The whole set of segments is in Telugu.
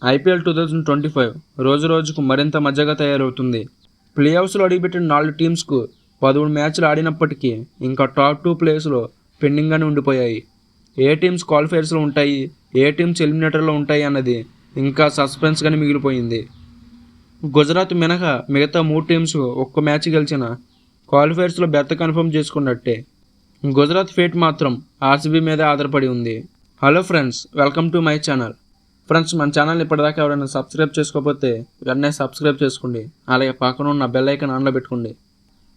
ఐపీఎల్ 2025 రోజు రోజుకు మరింత మజాగా తయారవుతుంది. ప్లే ఆఫ్స్లో అడుగుపెట్టిన 4 టీమ్స్కు 13 మ్యాచ్లు ఆడినప్పటికీ ఇంకా టాప్ 2 ప్లేస్లో పెండింగ్గానే ఉండిపోయాయి. ఏ టీమ్స్ క్వాలిఫైర్స్లో ఉంటాయి, ఏ టీమ్స్ ఎలిమినేటర్లో ఉంటాయి అన్నది ఇంకా సస్పెన్స్గానే మిగిలిపోయింది. గుజరాత్ మినహా మిగతా 3 టీమ్స్ ఒక్క మ్యాచ్ గెలిచిన క్వాలిఫైర్స్లో బెర్త్ కన్ఫర్మ్ చేసుకున్నట్టే. గుజరాత్ ఫేట్ మాత్రం ఆర్సీబీ మీదే ఆధారపడి ఉంది. Hello friends, welcome to my channel. Friends, మన ఛానల్ ఇప్పటిదాకా ఎవరైనా సబ్స్క్రైబ్ చేసుకోకపోతే వెంటనే సబ్స్క్రైబ్ చేసుకోండి. అలాగే పక్కన ఉన్న బెల్ ఐకాన్ ఆన్లో పెట్టుకోండి.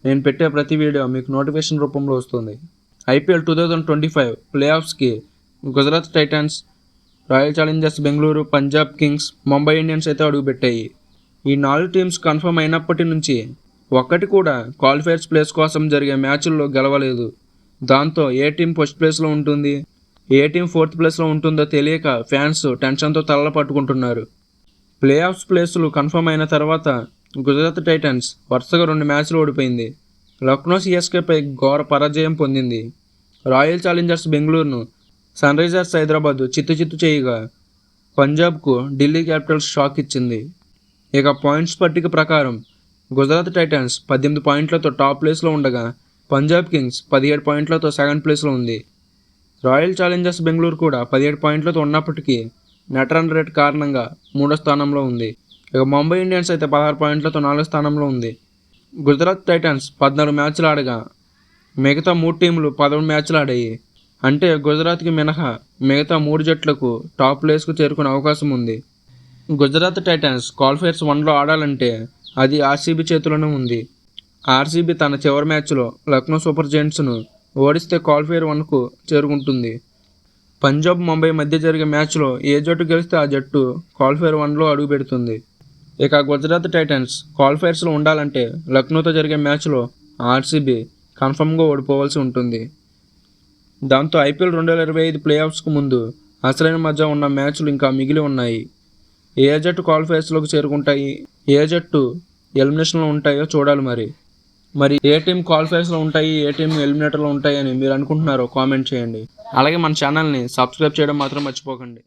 నేను పెట్టే ప్రతి వీడియో మీకు నోటిఫికేషన్ రూపంలో వస్తుంది. ఐపీఎల్ 2025 ప్లే ఆఫ్స్కి Gujarat Titans, Royal Challengers Bengaluru, Punjab Kings, Mumbai Indians అయితే అడుగుపెట్టాయి. ఈ 4 టీమ్స్ కన్ఫర్మ్ అయినప్పటి నుంచి ఒక్కటి కూడా క్వాలిఫైర్స్ ప్లేస్ కోసం జరిగే మ్యాచ్ల్లో గెలవలేదు. దాంతో ఏ టీం ఫస్ట్ ప్లేస్లో ఉంటుంది, ఏ టీం 4th ప్లేస్లో ఉంటుందో తెలియక ఫ్యాన్స్ టెన్షన్తో తలలు పట్టుకుంటున్నారు. ప్లే ఆఫ్స్ ప్లేస్లు కన్ఫర్మ్ అయిన తర్వాత గుజరాత్ టైటన్స్ వరుసగా 2 మ్యాచ్లు ఓడిపోయింది. లక్నో సిఎస్కేపై ఘోర పరాజయం పొందింది. రాయల్ ఛాలెంజర్స్ బెంగళూరును సన్ రైజర్స్ హైదరాబాద్ చిత్తు చేయగా పంజాబ్కు ఢిల్లీ క్యాపిటల్స్ షాక్ ఇచ్చింది. ఇక పాయింట్స్ పట్టిక ప్రకారం గుజరాత్ టైటన్స్ 18 పాయింట్లతో టాప్ ప్లేస్లో ఉండగా పంజాబ్ కింగ్స్ 17 పాయింట్లతో సెకండ్ ప్లేస్లో ఉంది. రాయల్ ఛాలెంజర్స్ బెంగళూరు కూడా 17 పాయింట్లతో ఉన్నప్పటికీ నెట్ రన్ రేట్ కారణంగా 3వ స్థానంలో ఉంది. ఇక ముంబై ఇండియన్స్ అయితే 16 పాయింట్లతో 4వ స్థానంలో ఉంది. గుజరాత్ టైటన్స్ 14 మ్యాచ్లు ఆడగా మిగతా 3 టీంలు 11 మ్యాచ్లు ఆడాయి. అంటే గుజరాత్కి మినహా మిగతా 3 జట్లకు టాప్ ప్లేస్కు చేరుకునే అవకాశం ఉంది. గుజరాత్ టైటన్స్ క్వాలిఫైర్స్ 1లో ఆడాలంటే అది ఆర్సీబీ చేతిలోనే ఉంది. ఆర్సీబీ తన చివరి మ్యాచ్లో లక్నో సూపర్ జెయింట్స్ను ఓడిస్తే క్వాలిఫైర్ 1కు చేరుకుంటుంది. పంజాబ్ ముంబై మధ్య జరిగే మ్యాచ్లో ఏ జట్టు గెలిస్తే ఆ జట్టు క్వాలిఫైర్ 1లో అడుగు పెడుతుంది. ఇక గుజరాత్ టైటన్స్ క్వాలిఫైర్స్లో ఉండాలంటే లక్నోతో జరిగే మ్యాచ్లో ఆర్సీబీ కన్ఫర్మ్గా ఓడిపోవాల్సి ఉంటుంది. దాంతో ఐపీఎల్ 2025 ప్లే ఆఫ్స్కు ముందు అసలైన మధ్య ఉన్న మ్యాచ్లు ఇంకా మిగిలి ఉన్నాయి. ఏ జట్టు క్వాలిఫైర్స్లోకి చేరుకుంటాయి, ఏ జట్టు ఎలిమినేషన్లో ఉంటాయో చూడాలి. మరి ఏ టీం క్వాలిఫైర్స్లో ఉంటాయి, ఏ టీం ఎలిమినేటర్లో ఉంటాయి అని మీరు అనుకుంటున్నారో కామెంట్ చేయండి. అలాగే మన ఛానల్ని సబ్స్క్రైబ్ చేయడం మాత్రం మర్చిపోకండి.